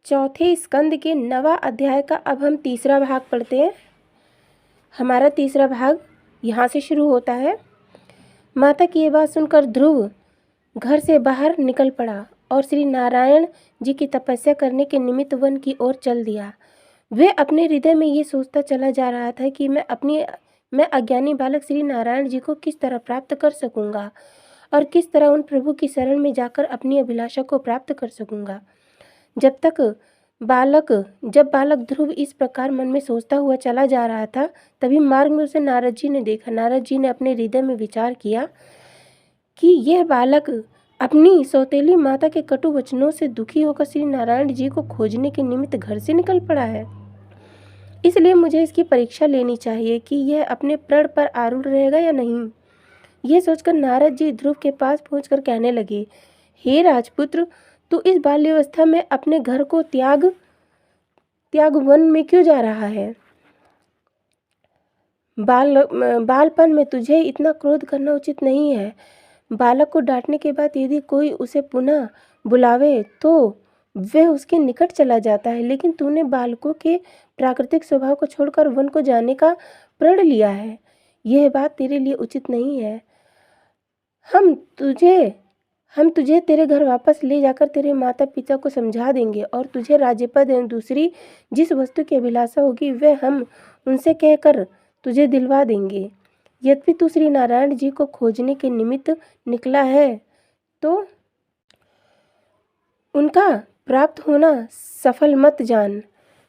चौथे स्कंद के 9वां अध्याय का अब हम तीसरा भाग पढ़ते हैं। हमारा तीसरा भाग यहाँ से शुरू होता है। माता की ये बात सुनकर ध्रुव घर से बाहर निकल पड़ा और श्री नारायण जी की तपस्या करने के निमित्त वन की ओर चल दिया। वे अपने हृदय में ये सोचता चला जा रहा था कि मैं अज्ञानी बालक श्री नारायण जी को किस तरह प्राप्त कर सकूंगा और किस तरह उन प्रभु की शरण में जाकर अपनी अभिलाषा को प्राप्त कर सकूंगा। जब बालक ध्रुव इस प्रकार मन में सोचता हुआ चला जा रहा था, तभी मार्ग में उसे नारद जी ने देखा। नारद जी ने अपने हृदय में विचार किया कि यह बालक अपनी सौतेली माता के कटु वचनों से दुखी होकर श्री नारायण जी को खोजने के निमित्त घर से निकल पड़ा है, इसलिए मुझे इसकी परीक्षा लेनी चाहिए कि यह अपने प्रण पर आरूढ़ रहेगा या नहीं। यह सोचकर नारद जी ध्रुव के पास पहुंचकर कहने लगे, हे राजपुत्र, तू इस बाल्यावस्था में अपने घर को त्याग वन में क्यों जा रहा है? बालपन में तुझे इतना क्रोध करना उचित नहीं है। बालक को डांटने के बाद यदि कोई उसे पुनः बुलावे तो वह उसके निकट चला जाता है, लेकिन तूने बालकों के प्राकृतिक स्वभाव को छोड़कर वन को जाने का प्रण लिया है। यह बात तेरे लिए उचित नहीं है। हम तुझे तेरे घर वापस ले जाकर तेरे माता पिता को समझा देंगे और तुझे राज्यपद एवं दूसरी जिस वस्तु की अभिलाषा होगी वह हम उनसे कहकर तुझे दिलवा देंगे। यद्यपि तू श्री नारायण जी को खोजने के निमित्त निकला है तो उनका प्राप्त होना सफल मत जान।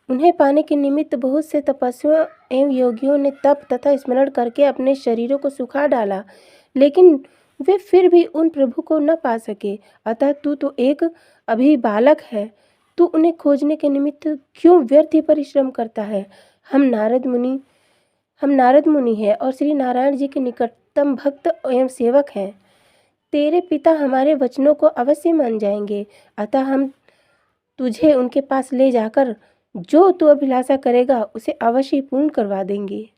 उन्हें पाने के निमित्त बहुत से तपस्वियों एवं योगियों ने तप तथा स्मरण करके अपने शरीरों को सुखा डाला, लेकिन वे फिर भी उन प्रभु को न पा सके। अतः तू तो एक अभी बालक है, तू उन्हें खोजने के निमित्त क्यों व्यर्थ ही परिश्रम करता है? हम नारद मुनि हैं और श्री नारायण जी के निकटतम भक्त एवं सेवक हैं। तेरे पिता हमारे वचनों को अवश्य मान जाएंगे, अतः हम तुझे उनके पास ले जाकर जो तू अभिलाषा करेगा उसे अवश्य पूर्ण करवा देंगे।